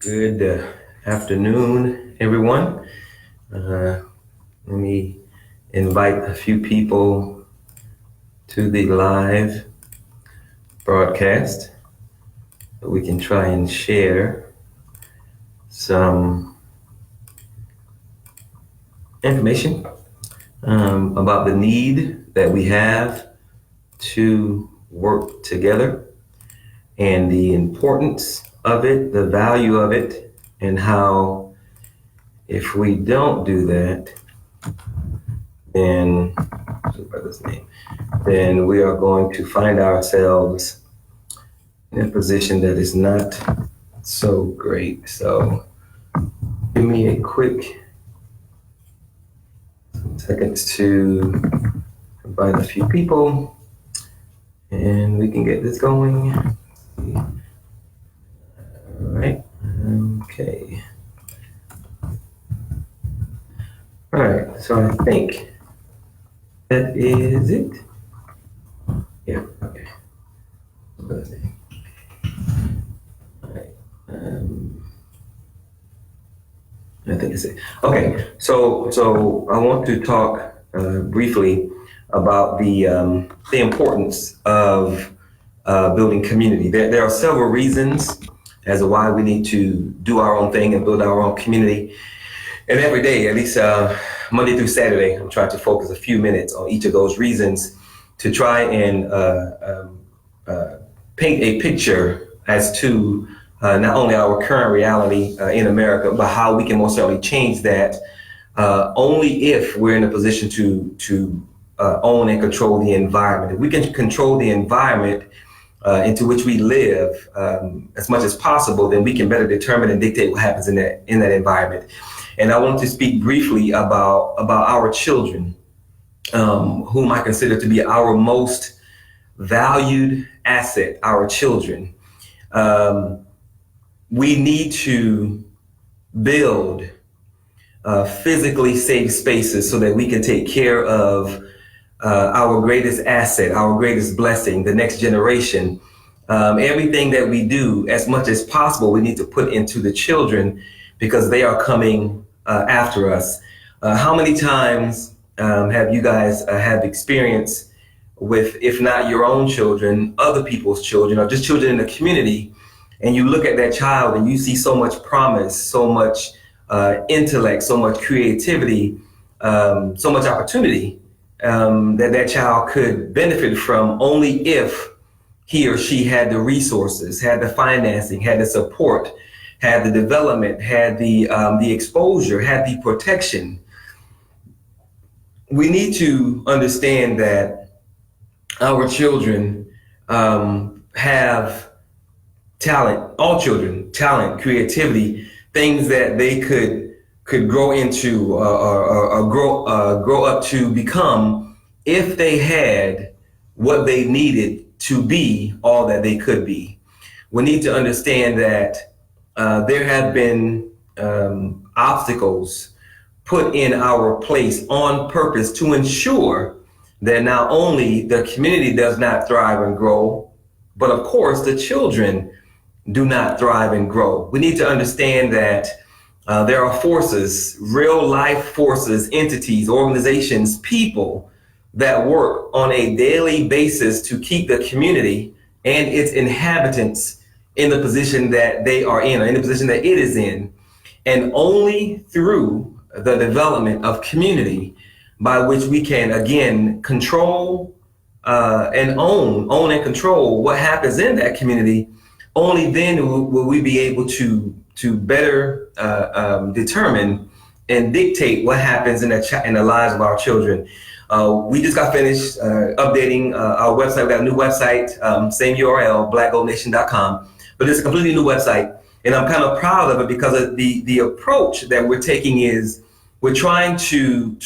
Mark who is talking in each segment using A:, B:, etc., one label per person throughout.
A: Good afternoon, everyone. Let me invite a few people to the live broadcast so we can try and share some information about the need that we have to work together and the importance of it, the value of it, and how if we don't do that, then then we are going to find ourselves in a position that is not so great. So give me a quick seconds to invite a few people and we can get this going. All right. Okay. All right. So I think that is it. Yeah. Okay. All right. I think it's it. Okay. So I want to talk briefly about the importance of building community. There are several reasons as to why we need to do our own thing and build our own community. And every day, at least Monday through Saturday, I'm trying to focus a few minutes on each of those reasons to try and paint a picture as to not only our current reality in America, but how we can most certainly change that only if we're in a position to own and control the environment. If we can control the environment into which we live as much as possible, then we can better determine and dictate what happens in that environment. And I want to speak briefly about our children, whom I consider to be our most valued asset, our children. We need to build physically safe spaces so that we can take care of our greatest asset, our greatest blessing, the next generation. Everything that we do, as much as possible, we need to put into the children because they are coming after us. How many times have you guys have experience with, if not your own children, other people's children, or just children in the community, and you look at that child and you see so much promise, so much intellect, so much creativity, so much opportunity that child could benefit from only if he or she had the resources, had the financing, had the support, had the development, had the exposure, had the protection. We need to understand that our children have talent, all children, talent, creativity, things that they could grow into or grow up to become if they had what they needed to be all that they could be. We need to understand that there have been obstacles put in our place on purpose to ensure that not only the community does not thrive and grow, but of course the children do not thrive and grow. We need to understand that there are forces, real life forces, entities, organizations, people that work on a daily basis to keep the community and its inhabitants in the position that they are in, or in the position that it is in. And only through the development of community by which we can, again, control and own and control what happens in that community, only then will we be able to better determine and dictate what happens in the lives of our children. We just got finished updating our website. We got a new website, same URL, blackgoldnation.com, but it's a completely new website. And I'm kind of proud of it because of the approach that we're taking is we're trying to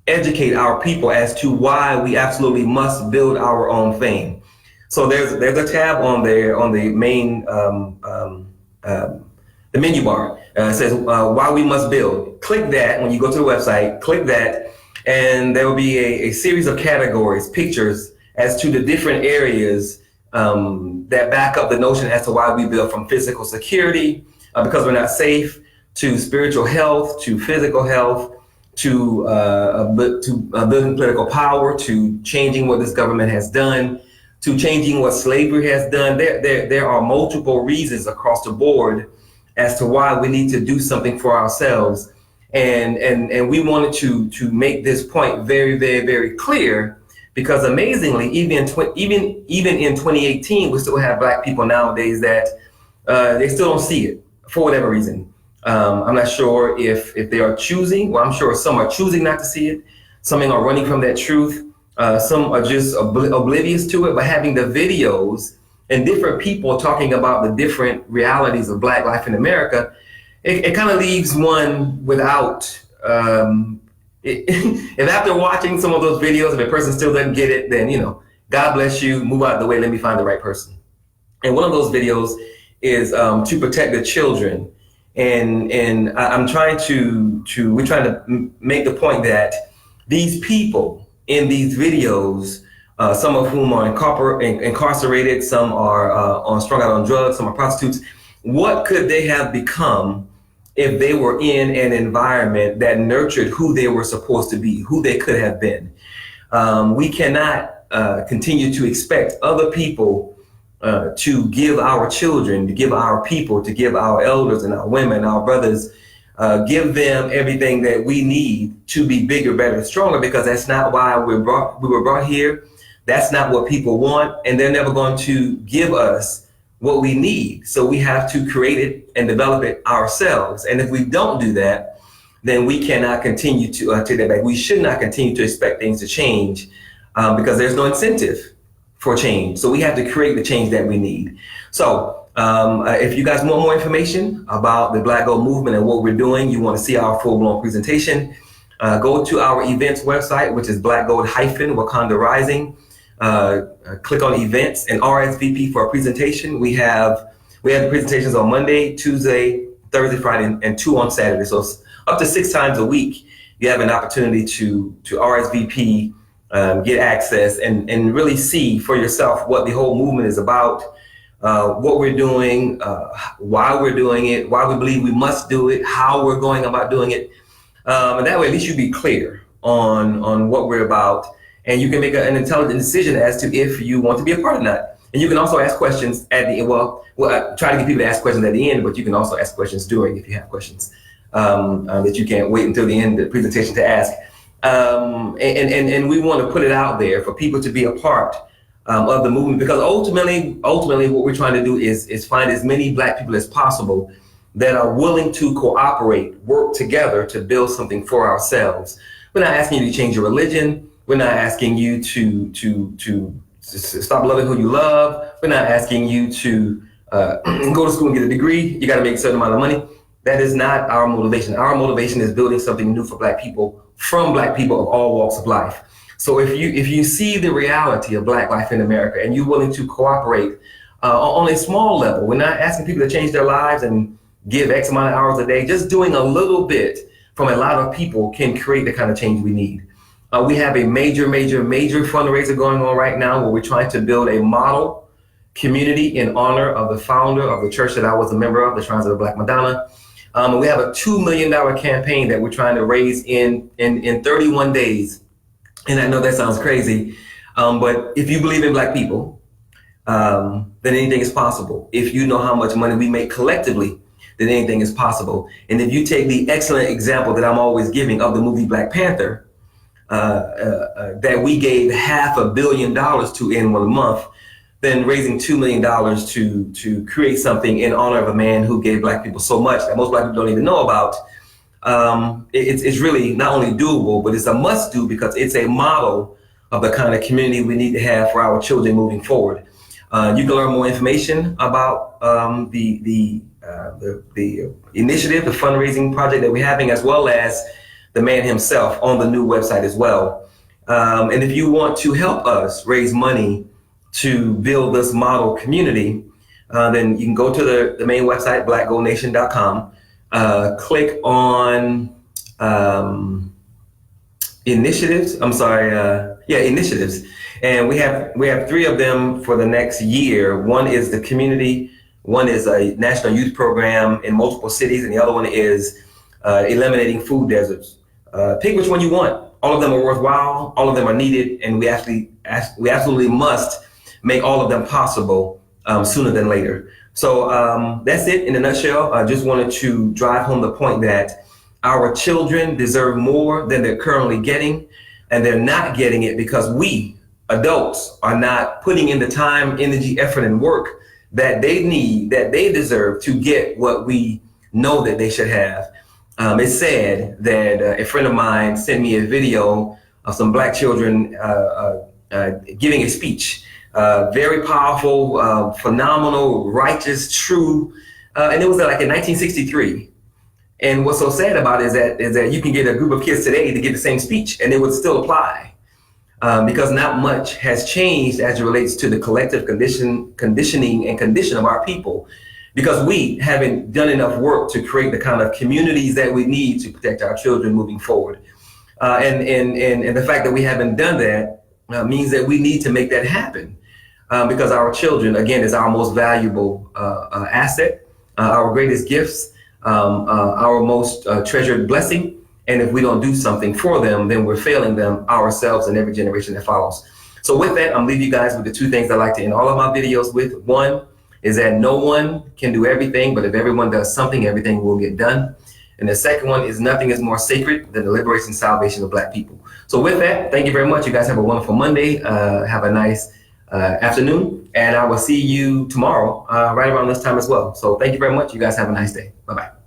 A: educate our people as to why we absolutely must build our own thing. So there's a tab on there on the main the menu bar. It says why we must build. Click that when you go to the website. Click that, and there will be a series of categories, pictures as to the different areas that back up the notion as to why we build from physical security, because we're not safe, to spiritual health, to physical health, to building political power, to changing what this government has done, to changing what slavery has done. There are multiple reasons across the board as to why we need to do something for ourselves. And we wanted to make this point very, very, very clear, because amazingly, even in 2018, we still have Black people nowadays that they still don't see it for whatever reason. I'm not sure if they are choosing. Well, I'm sure some are choosing not to see it. Some are running from that truth. Some are just oblivious to it. But having the videos and different people talking about the different realities of Black life in America, it kind of leaves one without. If after watching some of those videos, if a person still doesn't get it, then God bless you. Move out of the way. Let me find the right person. And one of those videos is to protect the children. And I'm trying we're trying to make the point that these people in these videos, some of whom are incarcerated, some are strung out on drugs, some are prostitutes. What could they have become if they were in an environment that nurtured who they were supposed to be, who they could have been? We cannot continue to expect other people to give our children, to give our people, to give our elders and our women, our brothers, give them everything that we need to be bigger, better, stronger, because that's not why we were brought here. That's not what people want, and they're never going to give us what we need. So we have to create it and develop it ourselves. And if we don't do that, then we cannot continue to take that back. We should not continue to expect things to change because there's no incentive for change. So we have to create the change that we need. So if you guys want more information about the Black Gold movement and what we're doing, you want to see our full-blown presentation, go to our events website, which is blackgold-wakanda rising. Click on events and RSVP for a presentation. We have the presentations on Monday, Tuesday, Thursday, Friday, and 2 on Saturday. So it's up to 6 times a week. You have an opportunity to RSVP, get access, and really see for yourself what the whole movement is about, what we're doing, why we're doing it, why we believe we must do it, how we're going about doing it. And that way, at least you'll be clear on what we're about. And you can make an intelligent decision as to if you want to be a part of that. And you can also ask questions at the end. Well, I try to get people to ask questions at the end, but you can also ask questions during if you have questions that you can't wait until the end of the presentation to ask. And we want to put it out there for people to be a part of the movement, because ultimately what we're trying to do is find as many Black people as possible that are willing to cooperate, work together to build something for ourselves. We're not asking you to change your religion. We're not asking you to stop loving who you love. We're not asking you to go to school and get a degree. You got to make a certain amount of money. That is not our motivation. Our motivation is building something new for Black people, from Black people of all walks of life. So if you see the reality of Black life in America and you're willing to cooperate on a small level, we're not asking people to change their lives and give X amount of hours a day. Just doing a little bit from a lot of people can create the kind of change we need. We have a major fundraiser going on right now where we're trying to build a model community in honor of the founder of the church that I was a member of, the Shrines of the Black Madonna. We have a $2 million campaign that we're trying to raise in 31 days. And I know that sounds crazy, but if you believe in Black people, then anything is possible. If you know how much money we make collectively, then anything is possible. And if you take the excellent example that I'm always giving of the movie Black Panther, that we gave $500 million to in 1 month, then raising $2 million to create something in honor of a man who gave Black people so much that most Black people don't even know about. It's really not only doable, but it's a must do, because it's a model of the kind of community we need to have for our children moving forward. You can learn more information about the initiative, the fundraising project that we're having, as well as the man himself, on the new website as well. And if you want to help us raise money to build this model community, then you can go to the main website, blackgoldnation.com, click on initiatives. Yeah, initiatives, and we have three of them for the next year. One is the community, one is a national youth program in multiple cities, and the other one is eliminating food deserts. Pick which one you want. All of them are worthwhile. All of them are needed, and we absolutely must make all of them possible sooner than later. So that's it in a nutshell. I just wanted to drive home the point that our children deserve more than they're currently getting, and they're not getting it because we adults are not putting in the time, energy, effort, and work that they need, that they deserve to get what we know that they should have. It's sad that a friend of mine sent me a video of some black children giving a speech. Very powerful, phenomenal, righteous, true, and it was like in 1963. And what's so sad about it is that you can get a group of kids today to give the same speech, and it would still apply, because not much has changed as it relates to the collective conditioning and condition of our people, because we haven't done enough work to create the kind of communities that we need to protect our children moving forward. And the fact that we haven't done that means that we need to make that happen, because our children, again, is our most valuable asset, our greatest gifts, our most treasured blessing. And if we don't do something for them, then we're failing them, ourselves, and every generation that follows. So with that, I'm leaving you guys with the two things I like to end all of my videos with. One is that no one can do everything, but if everyone does something, everything will get done. And the second one is nothing is more sacred than the liberation and salvation of Black people. So with that, thank you very much. You guys have a wonderful Monday. Have a nice afternoon, and I will see you tomorrow right around this time as well. So thank you very much. You guys have a nice day. Bye-bye.